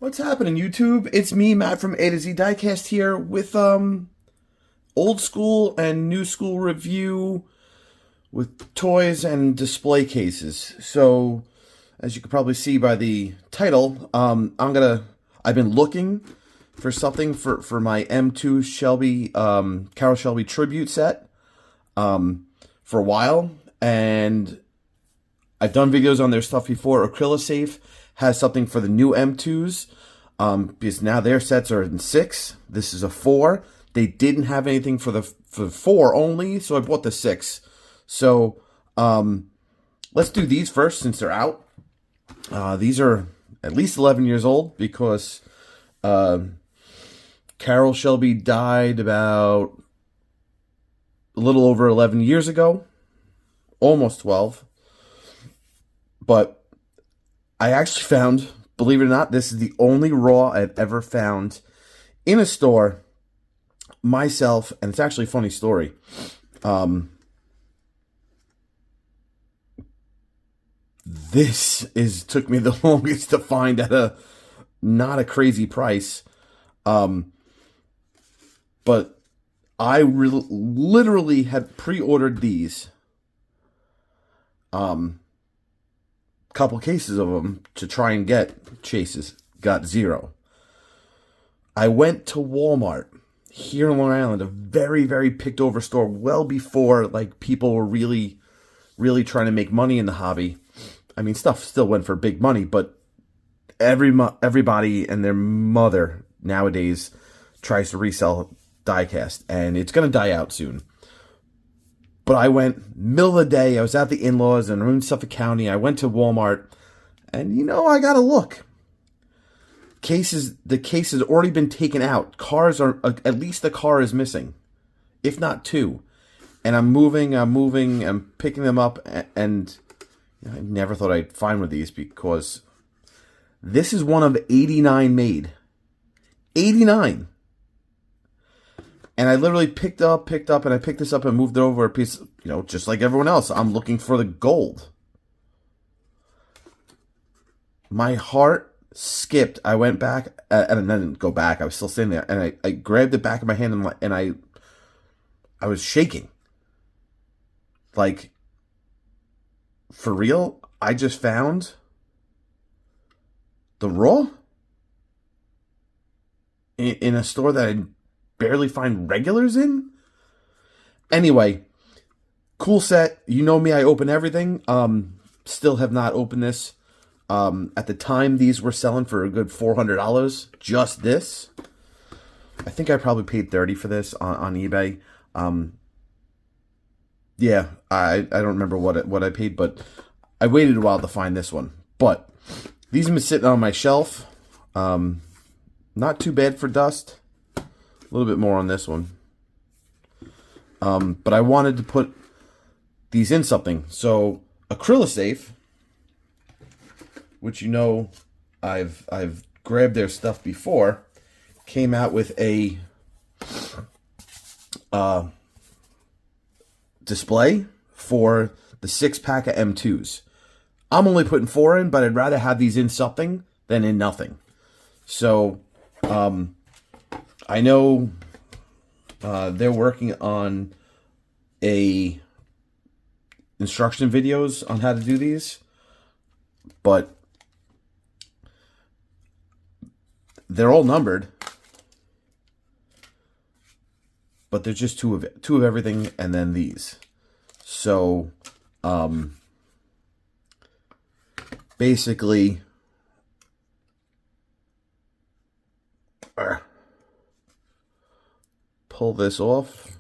What's happening, YouTube? It's me, Matt from A to Z Diecast here with old school and new school review with toys and display cases. So, as you can probably see by the title, I've been looking for something for my M2 Shelby Carroll Shelby tribute set for a while, and I've done videos on their stuff before. Acrylisafe has something for the new M2s, because now their sets are in 6. This is a 4. They didn't have anything for the 4 only, so I bought the 6. So let's do these first since they're out. These are at least 11 years old because Carroll Shelby died about a little over 11 years ago, almost 12. But I actually found, believe it or not, this is the only Raw I've ever found in a store myself, and it's actually a funny story. This took me the longest to find at not a crazy price. But I literally had pre-ordered these. Couple cases of them to try and get chases. Got 0. I went to Walmart here in Long Island, a very, very picked over store, well before like people were really trying to make money in the hobby. I mean, stuff still went for big money, but everybody and their mother nowadays tries to resell diecast, and it's going to die out soon. But I went middle of the day. I was at the in-laws and in Suffolk County. I went to Walmart, and I got to look. The case has already been taken out. Cars are, at least the car is missing, if not 2. And I'm moving, I'm picking them up, and I never thought I'd find one of these because this is one of 89 made. 89. And I literally picked up, and I picked this up and moved it over a piece, just like everyone else. I'm looking for the gold. My heart skipped. I went back, and I didn't go back. I was still sitting there, and I grabbed the back of my hand, and I was shaking. Like, for real? I just found the Raw in a store that I barely find regulars in. Anyway, cool set. You know me, I open everything. Still have not opened this. At the time, these were selling for a good $400. Just this. I think I probably paid $30 for this on eBay. Yeah, I don't remember what I paid, but I waited a while to find this one. But these have been sitting on my shelf. Not too bad for dust. A little bit more on this one. But I wanted to put these in something. So Acrylisafe, which I've grabbed their stuff before, came out with a display for the 6-pack of M2s. I'm only putting 4 in, but I'd rather have these in something than in nothing. So I know they're working on instruction videos on how to do these, but they're all numbered. But there's just two of everything, and then these. So basically, pull this off,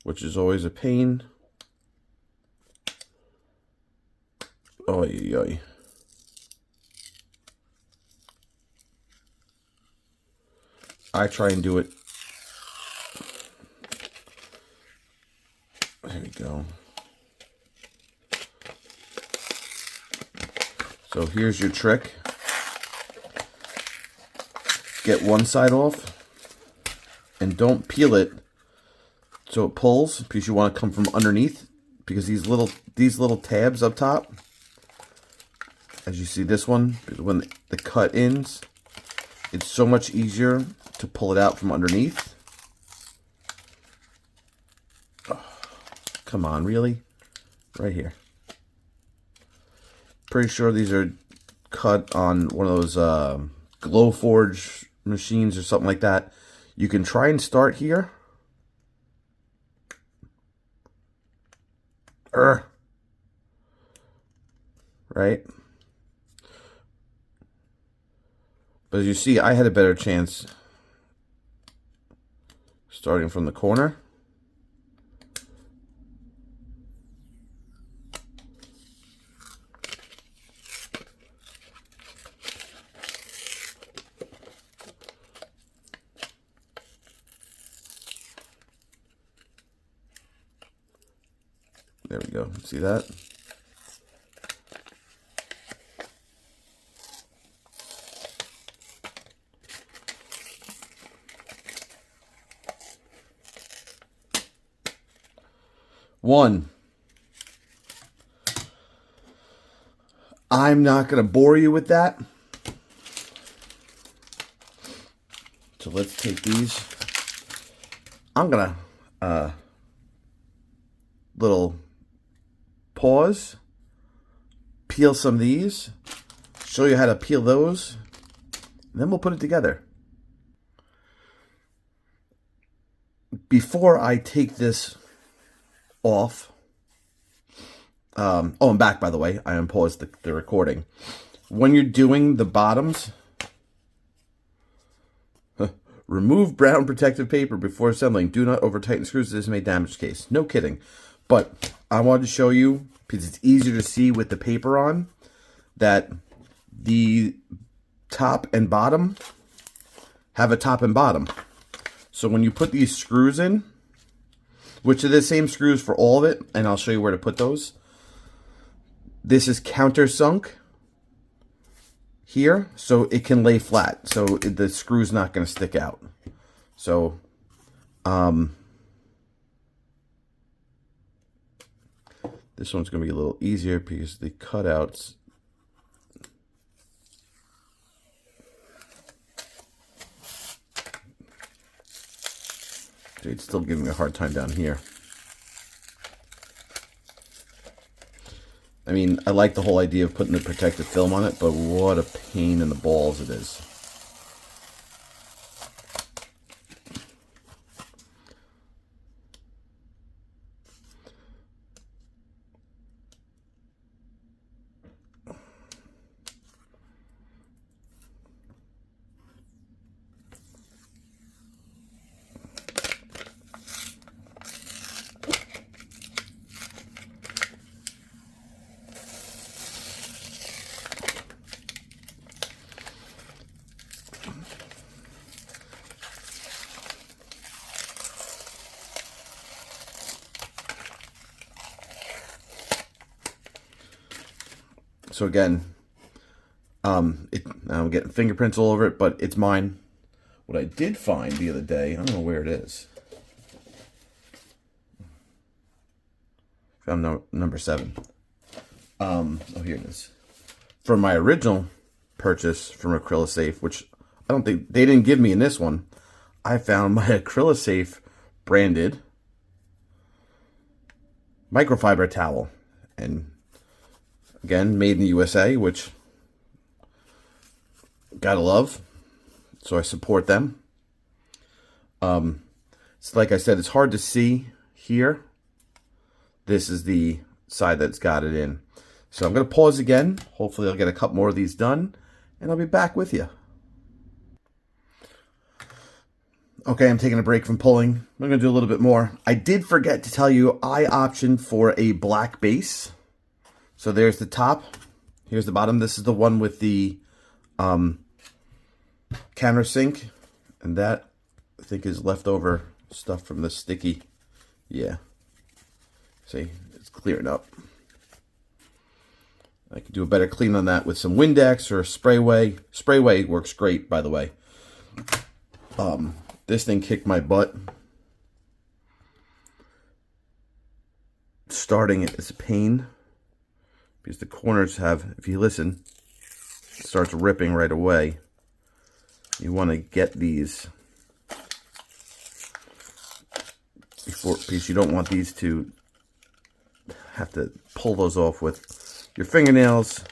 which is always a pain. Oy, oy. I try and do it. There we go. So here's your trick. Get one side off and don't peel it so it pulls, because you want to come from underneath, because these little tabs up top, as you see this one, when the cut ends, it's so much easier to pull it out from underneath. Oh, come on, really? Right here. Pretty sure these are cut on one of those Glowforge machines or something like that. You can try and start here. Right? But as you see, I had a better chance starting from the corner. There we go. See that? One, I'm not going to bore you with that. So let's take these. I'm going to little pause, peel some of these, show you how to peel those, and then we'll put it together. Before I take this off, oh, I'm back, by the way. I unpaused the recording. When you're doing the bottoms, remove brown protective paper before assembling. Do not over tighten screws. This may damage the case. No kidding. But I wanted to show you, because it's easier to see with the paper on, that the top and bottom have a top and bottom. So when you put these screws in, which are the same screws for all of it, and I'll show you where to put those. This is countersunk here, so it can lay flat. So the screw's not going to stick out. So, this one's going to be a little easier because the cutouts. It's still giving me a hard time down here. I mean, I like the whole idea of putting the protective film on it, but what a pain in the balls it is. So again, I'm getting fingerprints all over it, but it's mine. What I did find the other day, I don't know where it is. Found number 7. Oh, here it is. From my original purchase from Acrylisafe, which I don't think they didn't give me in this one. I found my Acrylisafe branded microfiber towel, and again, made in the USA, which gotta love. So I support them. So like I said, it's hard to see here. This is the side that's got it in. So I'm going to pause again. Hopefully I'll get a couple more of these done, and I'll be back with you. Okay, I'm taking a break from pulling. I'm going to do a little bit more. I did forget to tell you I optioned for a black base. So there's the top. Here's the bottom. This is the one with the countersink. And that, I think, is leftover stuff from the sticky. Yeah. See, it's clearing up. I could do a better clean on that with some Windex or Sprayway. Sprayway works great, by the way. This thing kicked my butt. Starting it is a pain because the corners have, if you listen, starts ripping right away. You want to get these before, because you don't want these to have to pull those off with your fingernails,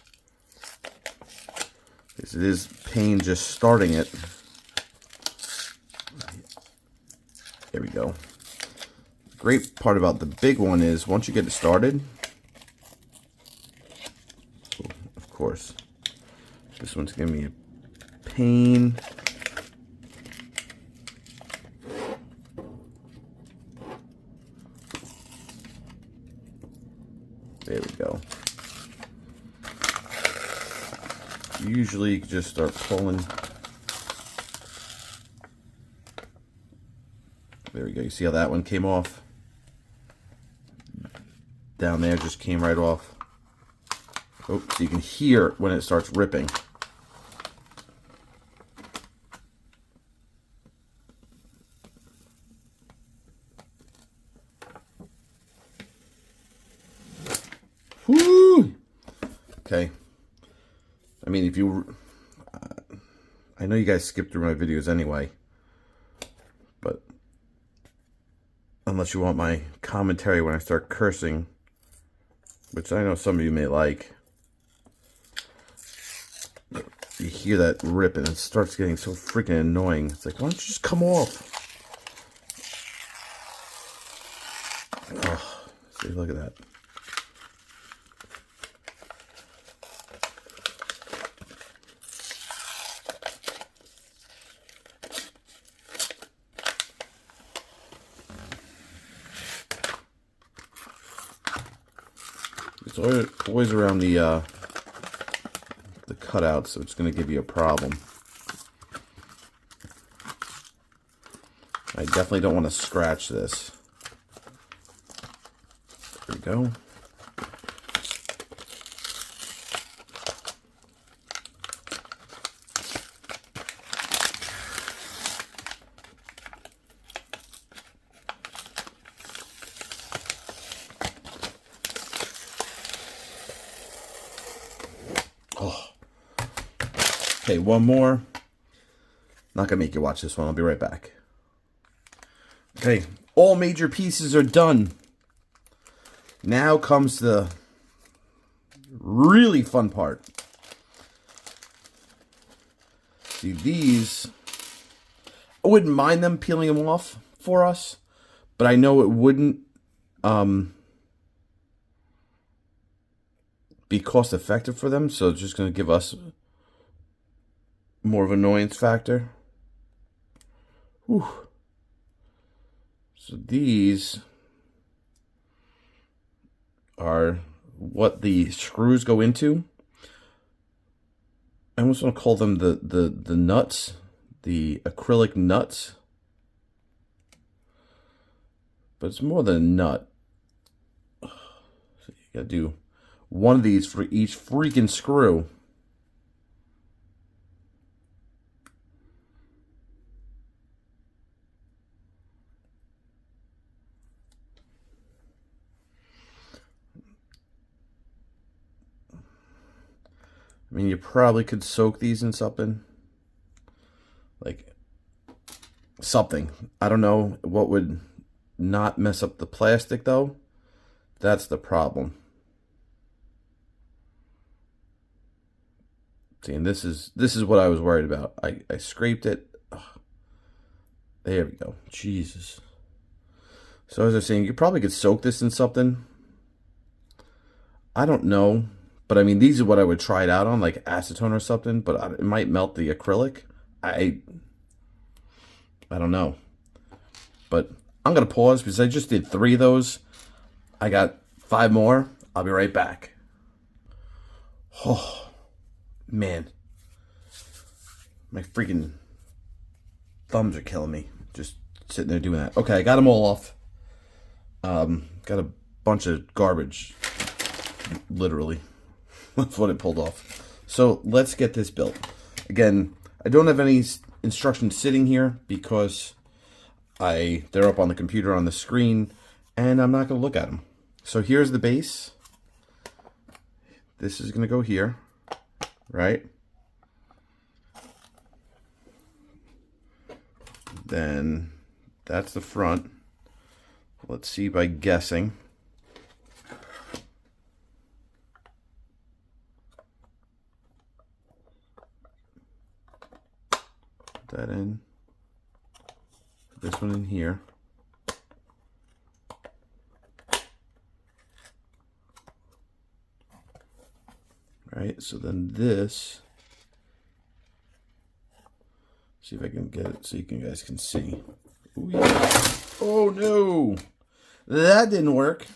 because it is pain just starting it. There we go. The great part about the big one is once you get it started, of course, this one's giving me a pain. There we go. Usually you can just start pulling. There we go. You see how that one came off? Down there just came right off. Oh, so you can hear when it starts ripping. Whoo! Okay. I mean, if you... I know you guys skip through my videos anyway. But... unless you want my commentary when I start cursing, which I know some of you may like. You hear that rip and it starts getting so freaking annoying. It's like, why don't you just come off? Oh, see, look at that. It's always around the cutout, so it's going to give you a problem. I definitely don't want to scratch this. There we go. Oh. Okay, one more. Not gonna make you watch this one. I'll be right back. Okay, all major pieces are done. Now comes the really fun part. See, these, I wouldn't mind them peeling them off for us, but I know it wouldn't be cost effective for them, so it's just going to give us more of an annoyance factor. Whew. So these are what the screws go into. I almost want to call them the nuts, the acrylic nuts. But it's more than a nut. So you gotta do one of these for each freaking screw. I mean, you probably could soak these in something. Like, something. I don't know what would not mess up the plastic, though. That's the problem. See, and this is what I was worried about. I scraped it. Ugh. There we go. Jesus. So as I was saying, you probably could soak this in something. I don't know. But I mean, these are what I would try it out on, like acetone or something. But it might melt the acrylic. I don't know. But I'm going to pause because I just did 3 of those. I got 5 more. I'll be right back. Oh, man. My freaking thumbs are killing me. Just sitting there doing that. Okay, I got them all off. Got a bunch of garbage. Literally. That's what it pulled off. So let's get this built. Again, I don't have any instructions sitting here because they're up on the computer on the screen and I'm not going to look at them. So here's the base. This is going to go here, right? Then that's the front. Let's see by guessing. Put that in. Put this one in here. Right, so then this, see if I can get it so you guys can see. Ooh, yeah. Oh no, that didn't work.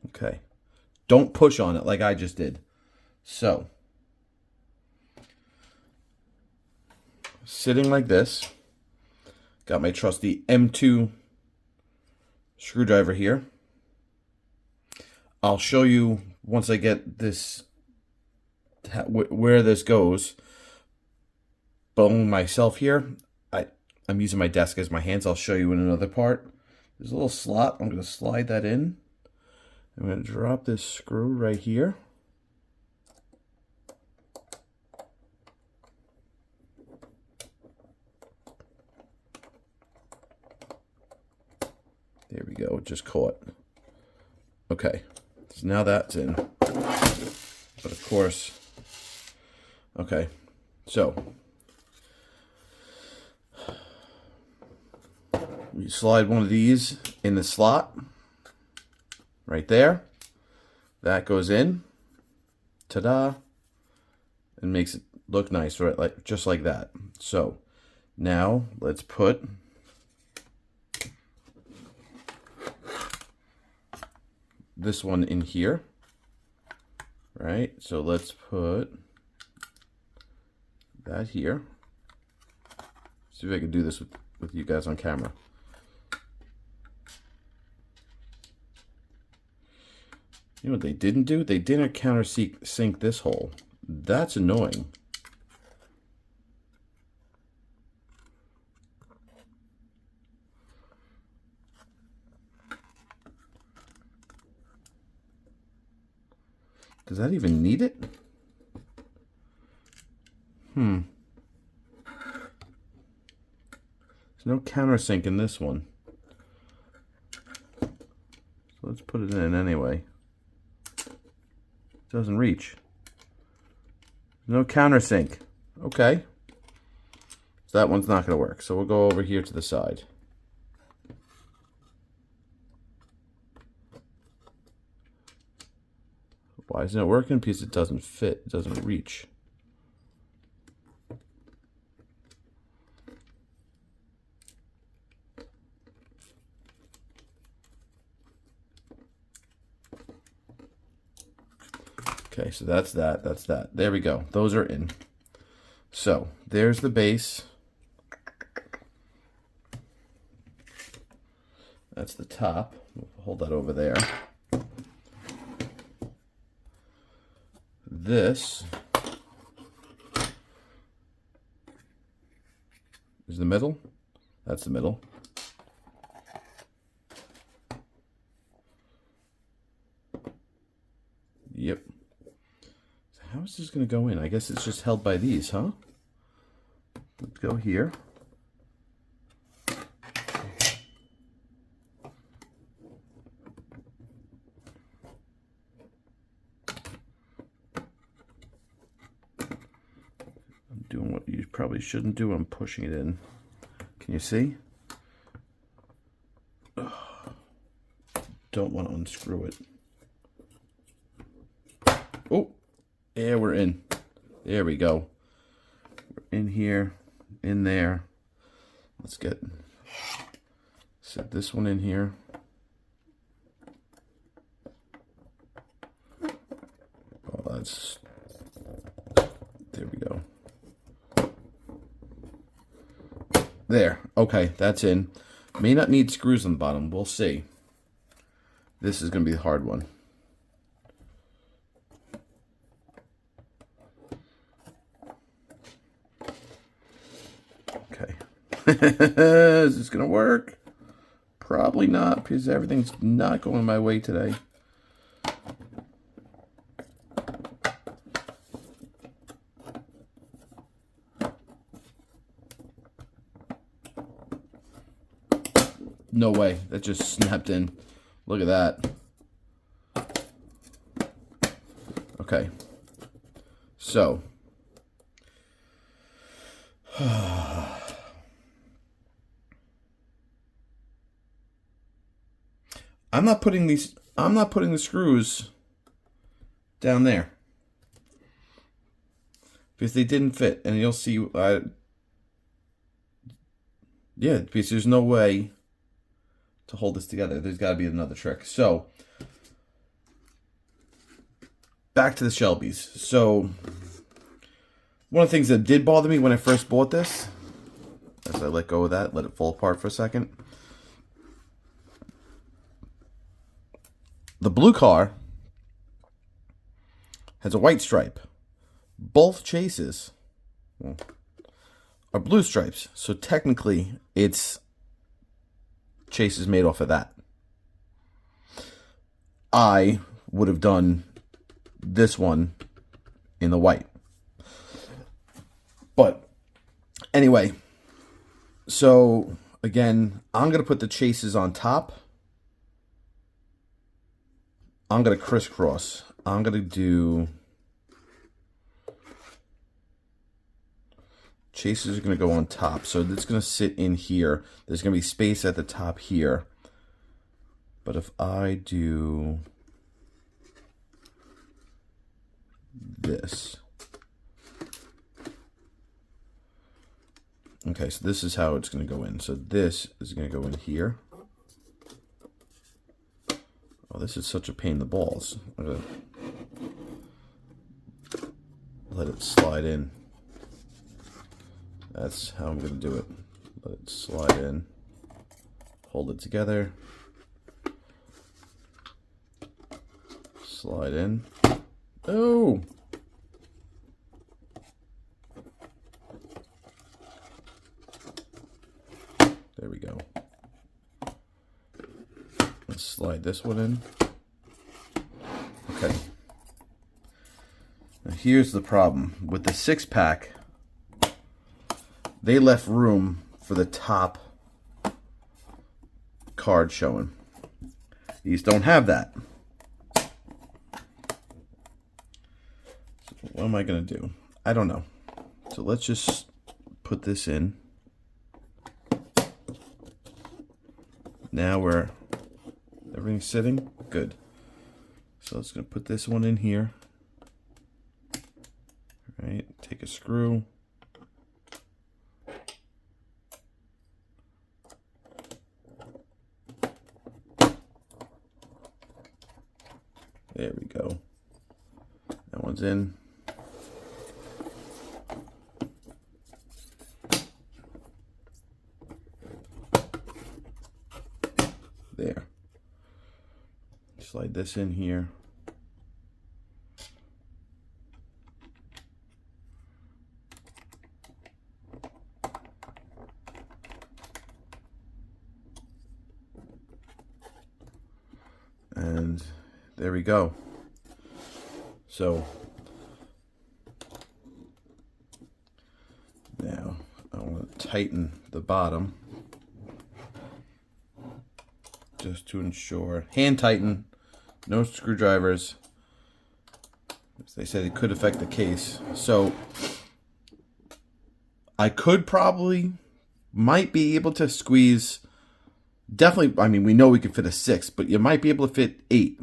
Okay, don't push on it like I just did. So, sitting like this, got my trusty M2 screwdriver here. I'll show you once I get this, where this goes. But myself here, I'm using my desk as my hands. I'll show you in another part. There's a little slot. I'm going to slide that in. I'm going to drop this screw right here. There we go, it just caught. Okay, so now that's in. But of course, okay, so you slide one of these in the slot right there. That goes in. Ta-da! And makes it look nice, right? Like just like that. So now let's put this one in here, right? So let's put that here. See if I can do this with you guys on camera. You know what they didn't do? They didn't countersink this hole. That's annoying. Does that even need it? There's no countersink in this one. So let's put it in anyway. It doesn't reach. No countersink. Okay. So that one's not going to work. So we'll go over here to the side. Why isn't it working? Because it doesn't fit. It doesn't reach. Okay, so that's that. That's that. There we go. Those are in. So there's the base. That's the top. We'll hold that over there. This is the middle. That's the middle. Yep. So how is this going to go in? I guess it's just held by these, huh? Let's go here. Doing what you probably shouldn't do. I'm pushing it in. Can you see? Don't want to unscrew it. Oh, yeah, we're in. There we go. We're in here, in there. Let's set this one in here. Oh, there we go. There. Okay, that's in. May not need screws on the bottom. We'll see. This is going to be the hard one. Okay. Is this going to work? Probably not, because everything's not going my way today. No way. That just snapped in. Look at that. Okay. So. I'm not putting the screws down there. Because they didn't fit. And you'll see, yeah, because there's no way to hold this together. There's got to be another trick. So, back to the Shelbys. So, one of the things that did bother me when I first bought this, as I let go of that, let it fall apart for a second. The blue car has a white stripe. Both chases are blue stripes. So technically, its chase is made off of that. I would have done this one in the white. But anyway, so again, I'm going to put the chases on top. I'm going to crisscross. I'm going to do... Chases are going to go on top. So it's going to sit in here. There's going to be space at the top here. But if I do this... Okay, so this is how it's going to go in. So this is going to go in here. Oh, this is such a pain in the balls. I'm going to let it slide in. That's how I'm going to do it. Let it slide in. Hold it together. Slide in. Oh! There we go. Let's slide this one in. Okay. Now here's the problem. With the 6-pack, they left room for the top card showing. These don't have that. So what am I going to do? I don't know. So let's just put this in. Now everything's sitting. Good. So let's going to put this one in here. All right. Take a screw. There we go. That one's in. There. Slide this in here. And there we go. So now I want to tighten the bottom just to ensure. Hand tighten, no screwdrivers. As they said, it could affect the case. So I could might be able to squeeze. Definitely, I mean, we know we can fit a 6, but you might be able to fit 8.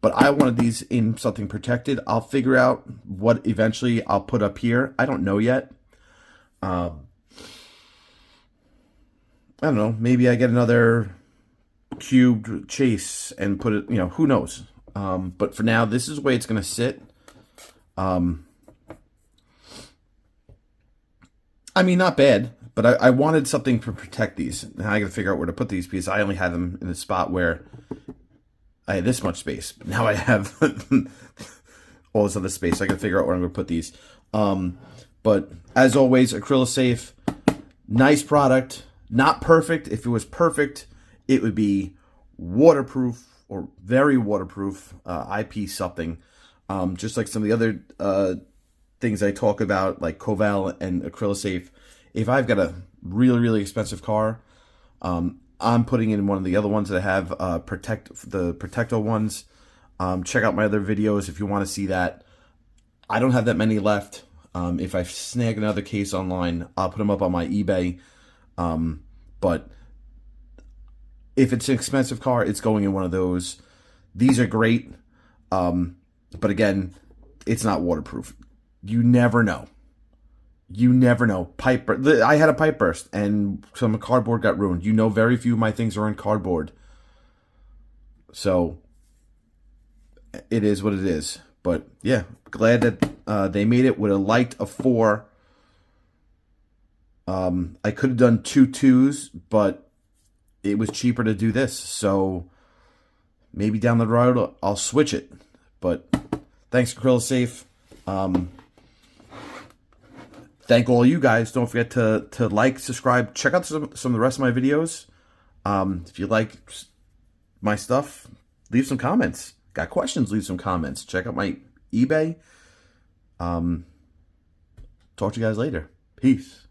But I wanted these in something protected. I'll figure out what eventually I'll put up here. I don't know yet. I don't know. Maybe I get another cubed chase and put it, who knows. But for now, this is the way it's going to sit. I mean, not bad. But I wanted something to protect these. Now I got to figure out where to put these because I only had them in a spot where I had this much space. But now I have all this other space. I got to figure out where I'm going to put these. But as always, Acrylisafe, nice product. Not perfect. If it was perfect, it would be waterproof or very waterproof, IP something. Just like some of the other things I talk about, like Koval and Acrylisafe. If I've got a really, really expensive car, I'm putting in one of the other ones that I have, the Protecto ones. Check out my other videos if you want to see that. I don't have that many left. If I snag another case online, I'll put them up on my eBay. But if it's an expensive car, it's going in one of those. These are great. But again, it's not waterproof. You never know. You never know. I had a pipe burst and some cardboard got ruined. You know, very few of my things are in cardboard. So it is what it is. But yeah, glad that they made it with a light of 4. I could have done 2 2s, but it was cheaper to do this. So maybe down the road I'll switch it. But thanks, Acrylisafe. Thank all you guys. Don't forget to like, subscribe, check out some of the rest of my videos. If you like my stuff, leave some comments. Got questions, leave some comments. Check out my eBay. Talk to you guys later. Peace.